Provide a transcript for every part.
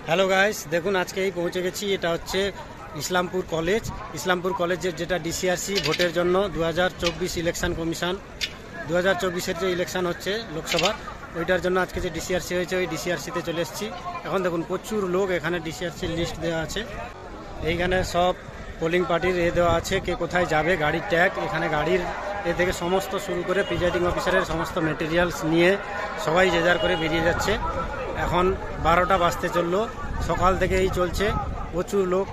Hello guys, দেখুন আজকে এই পৌঁছে গেছি। এটা হচ্ছে ইসলামপুর কলেজ। ইসলামপুর কলেজের যেটা ডিসিআরসি ভোটের জন্য 2024 ইলেকশন কমিশন 2024-এর যে ইলেকশন হচ্ছে লোকসভা, ওইটার জন্য আজকে যে ডিসিআরসি হয়েছে ওই ডিসিআরসিতে চলে এসেছি। এখন দেখুন প্রচুর লোক, এখানে ডিসিআরসির লিস্ট দেওয়া আছে। এইখানে সব পোলিং পার্টির দেওয়া আছে, কে কোথায় যাবে, গাড়ির ট্যাগ, এখানে গাড়ির থেকে সমস্ত শুরু করে প্রিজাইডিং অফিসারের সমস্ত মেটেরিয়ালস নিয়ে সবাই যে যার করে বেরিয়ে যাচ্ছে। এখন 12টা বাজতে চললো, সকাল থেকে এই চলছে, প্রচুর লোক,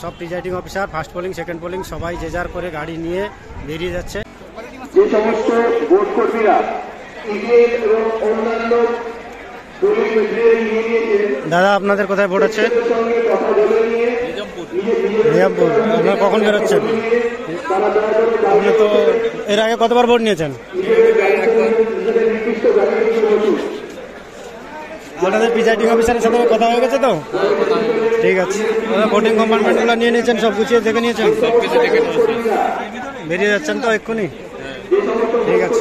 সব presiding officer, first polling, second polling সবাই যে যার করে গাড়ি নিয়ে বেরিয়ে যাচ্ছে। যে সমস্ত ভোট কর্মীরা অন্যান্য দাদা, আপনাদের কোথায় ভোট আছে? নিজামপুর। আপনারা কখন বেরোচ্ছেন? আপনি তো এর আগে কতবার ভোট নিয়েছেন? আপনাদের প্রিজাইডিং অফিসারের সাথে কথা হয়ে গেছে তো? ঠিক আছে, ভোটিং কম্পার্টমেন্টগুলো নিয়ে নিয়েছেন, সব গুছিয়ে দেখে নিয়েছেন, বেরিয়ে যাচ্ছেন তো এক্ষুনি? ঠিক আছে।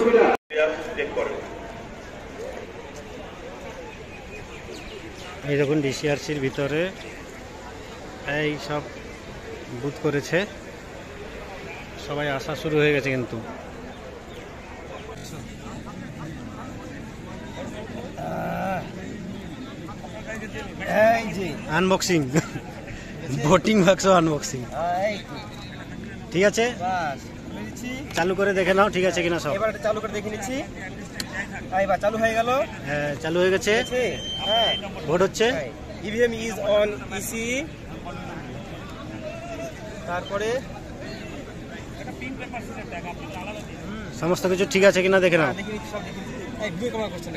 এই দেখুন ডিসিআরসির ভিতরে এই সব বুথ করেছে, সবাই আসা শুরু হয়ে গেছে কিন্তু। আনবক্সিং, ভোটিং বাক্স আনবক্সিং। ঠিক আছে, চালু করে দেখে নাও ঠিক আছে কিনা সব। এবার চালু করে দেখে নিচ্ছি। এবার চালু হয়ে গেল। হ্যাঁ, চালু হয়ে গেছে। হ্যাঁ, ভোট হচ্ছে। EVM is on EC. তারপরে সমস্ত কিছু ঠিক আছে কিনা দেখে নাও। দেখে নিচ্ছি, সব দেখে নিচ্ছি। এই ভিডিও কেমন করছেন?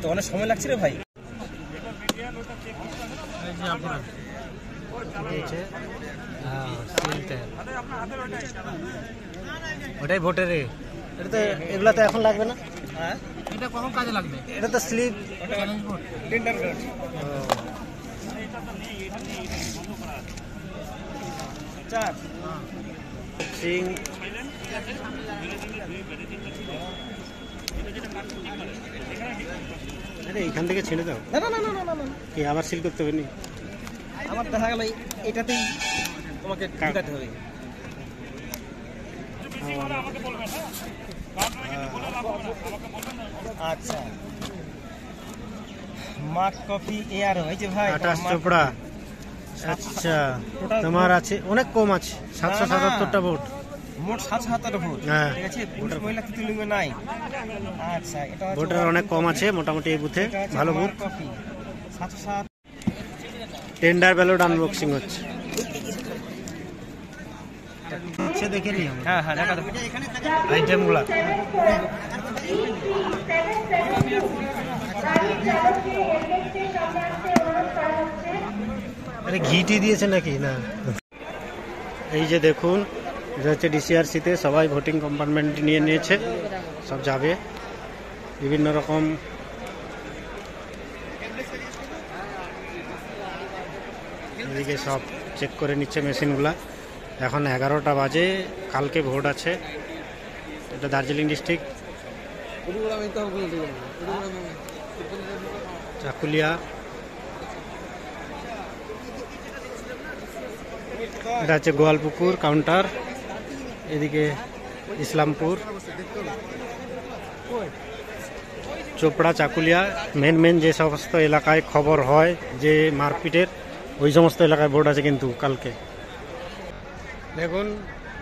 তো অনেক সময় লাগছে রে ভাই। ওটাই ভোটের, এটা তো এগুলা তো এখন লাগবে না। হ্যাঁ, এটা কখন কাজে লাগবে? এটা তো slip challenge vote, tender card. চার সিং। আরে এইখান থেকে ছেড়ে দাও। না না না না না না, কি আবার সিল করতে হবে? নি আমার দেখা গেল এটাতেই তোমাকে ঢুকাতে হবে। আচ্ছা, মার্ক কফি এয়ার হয়েছে ভাই। আটাশ চোপড়া। আচ্ছা, তোমার আছে অনেক কম আছে, 777টা ভোট, মোট 777টা ভোট। হ্যাঁ, ঠিক আছে, পুরুষ মহিলা তৃতীয় নাই। আচ্ছা, এটা ভোটার অনেক কম আছে মোটামুটি এই বুথে, ভালো booth. Coffee 707। Tender ballot unboxing হচ্ছে, দেখে নিই। হ্যাঁ হ্যাঁ, দেখা দেখো আইটেমগুলা। আরে ঘিটি দিয়েছে নাকি? না, এই যে দেখুন, এটা হচ্ছে ডিসিআরসিতে সবাই ভোটিং কম্পার্টমেন্ট নিয়ে নিয়েছে, সব যাবে বিভিন্ন রকম। এদিকে সব চেক করে নিচ্ছে মেশিনগুলা। এখন 11টা বাজে, কালকে ভোট আছে। এটা দার্জিলিং ডিস্ট্রিক্ট, চাকুলিয়া। এটা হচ্ছে গোয়ালপুকুর কাউন্টার, এদিকে ইসলামপুর, চোপড়া, চাকুলিয়া। মেন যে সমস্ত এলাকায় খবর হয় যে মারপিটের, ওই সমস্ত এলাকায় ভোট আছে কিন্তু কালকে। দেখুন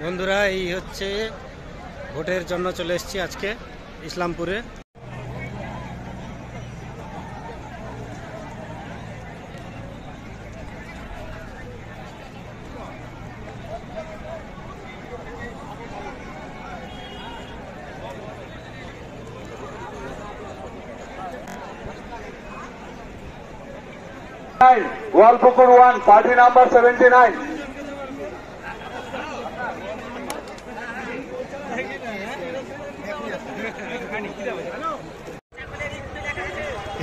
বন্ধুরা, এই হচ্ছে ভোটের জন্য চলে এসেছি আজকে ইসলামপুরে। Goalpokhar 1, party number 79।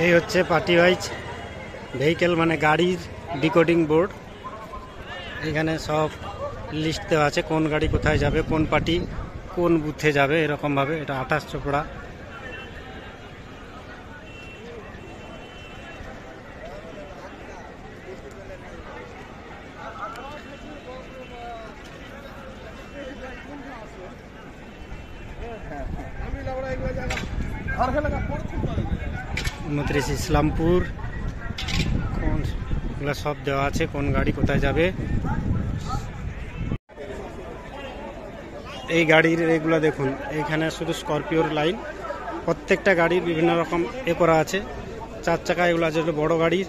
এই হচ্ছে পার্টি ওয়াইজ ভেহিকেল, মানে গাড়ির ডিকোডিং বোর্ড। এখানে সব লিস্ট দেওয়া আছে, কোন গাড়ি কোথায় যাবে, কোন পার্টি কোন বুথে যাবে, এরকমভাবে। এটা 28 চোপড়া 29 ইসলামপুর, কোন এগুলো সব দেওয়া আছে, কোন গাড়ি কোথায় যাবে। এই গাড়ির এগুলো দেখুন, এইখানে শুধু স্করপিওর লাইন, প্রত্যেকটা গাড়ির বিভিন্ন রকম করা আছে। 4 চাকা এগুলো আছে, বড় গাড়ির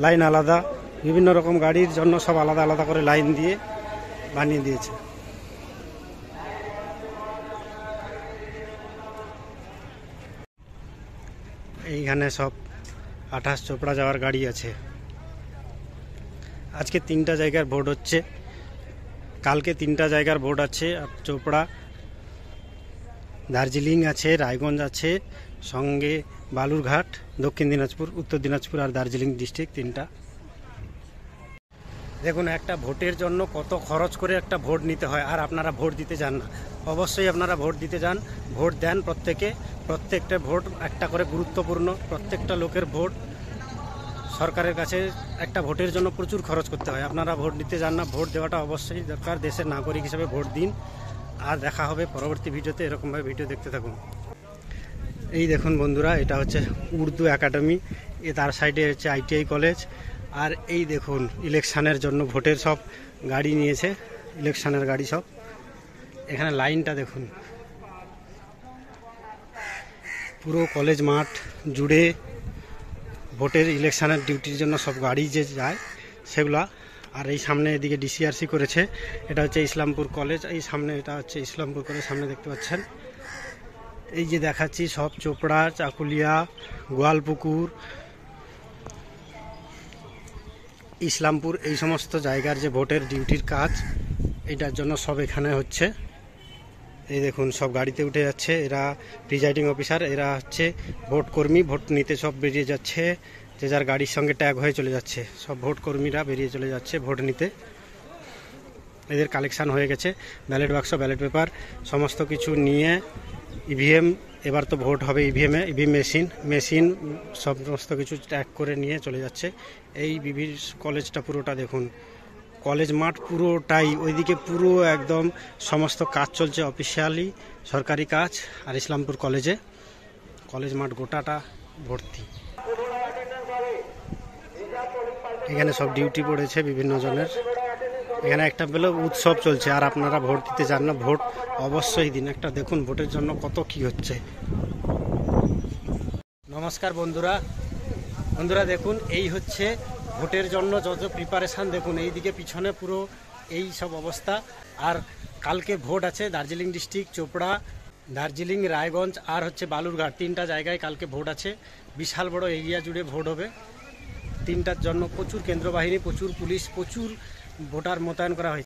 লাইন আলাদা, বিভিন্ন রকম গাড়ির জন্য সব আলাদা আলাদা করে লাইন দিয়ে বানিয়ে দিয়েছে। এইখানে সব 28 চোপড়া যাওয়ার গাড়ি আছে। আজকে 3টা জায়গার ভোট হচ্ছে, কালকে 3টা জায়গার ভোট আছে। আর চোপড়া, দার্জিলিং আছে, রায়গঞ্জ আছে, সঙ্গে বালুরঘাট, দক্ষিণ দিনাজপুর, উত্তর দিনাজপুর আর দার্জিলিং ডিস্ট্রিক্ট 3টা। দেখুন একটা ভোটের জন্য কত খরচ করে একটা ভোট নিতে হয়, আর আপনারা ভোট দিতে যান না। অবশ্যই আপনারা ভোট দিতে যান, ভোট দেন প্রত্যেকে। প্রত্যেকটা ভোট একটা করে গুরুত্বপূর্ণ, প্রত্যেকটা লোকের ভোট সরকারের কাছে। একটা ভোটের জন্য প্রচুর খরচ করতে হয়, আপনারা ভোট দিতে যান না। ভোট দেওয়াটা অবশ্যই দরকার, দেশের নাগরিক হিসেবে ভোট দিন। আর দেখা হবে পরবর্তী ভিডিওতে, এরকমভাবে ভিডিও দেখতে থাকুন। এই দেখুন বন্ধুরা, এটা হচ্ছে উর্দু একাডেমি, তার সাইডে হচ্ছে ITI কলেজ। আর এই দেখুন ইলেকশনের জন্য ভোটের সব গাড়ি নিয়েছে, ইলেকশনের গাড়ি সব। এখানে লাইনটা দেখুন, পুরো কলেজ মাঠ জুড়ে ভোটের ইলেকশনের ডিউটির জন্য সব গাড়ি যে যায় সেগুলা। আর এই সামনে এদিকে DCRC করেছে, এটা হচ্ছে ইসলামপুর কলেজ। এই সামনে এটা হচ্ছে ইসলামপুর কলেজ, সামনে দেখতে পাচ্ছেন। এই যে দেখাচ্ছি সব চোপড়া, চাকুলিয়া, গোয়ালপুকুর, ইসলামপুর, এই সমস্ত জায়গার যে ভোটের ডিউটির কাজ, এটার জন্য সব এখানে হচ্ছে। এই দেখুন সব গাড়িতে উঠে যাচ্ছে, এরা প্রিজাইডিং অফিসার, এরা হচ্ছে ভোট কর্মী। ভোট নিতে সব বেরিয়ে যাচ্ছে, যে যার গাড়ির সঙ্গে ট্যাগ হয়ে চলে যাচ্ছে। সব ভোট কর্মীরা বেরিয়ে চলে যাচ্ছে ভোট নিতে। এদের কালেকশন হয়ে গেছে, ব্যালট বাক্স, ব্যালট পেপার সমস্ত কিছু নিয়ে। EVM, এবার তো ভোট হবে EVM-এ, EVM মেশিন সমস্ত কিছু ট্যাগ করে নিয়ে চলে যাচ্ছে। এই বিবির কলেজটা পুরোটা দেখুন, কলেজ মাঠ পুরোটাই, ওইদিকে পুরো একদম সমস্ত কাজ চলছে, অফিসিয়ালি সরকারি কাজ। আর ইসলামপুর কলেজে কলেজ মাঠ গোটাটা ভর্তি। এখানে সব ডিউটি পড়েছে বিভিন্ন জনের। এখানে একটা বেলা উৎসব চলছে, আর আপনারা ভোট দিতে যান না। ভোট অবশ্যই দিন। একটা দেখুন ভোটের জন্য কত কি হচ্ছে। নমস্কার বন্ধুরা, দেখুন এই হচ্ছে ভোটের জন্য যত প্রিপারেশান। দেখুন এইদিকে পিছনে পুরো এই সব অবস্থা। আর কালকে ভোট আছে দার্জিলিং ডিস্ট্রিক্ট, চোপড়া, দার্জিলিং, রায়গঞ্জ আর হচ্ছে বালুরঘাট, 3টা জায়গায় কালকে ভোট আছে। বিশাল বড় এরিয়া জুড়ে ভোট হবে। 3টার জন্য প্রচুর কেন্দ্র বাহিনী, প্রচুর পুলিশ, প্রচুর ভোটার মোতায়েন করা হয়েছে।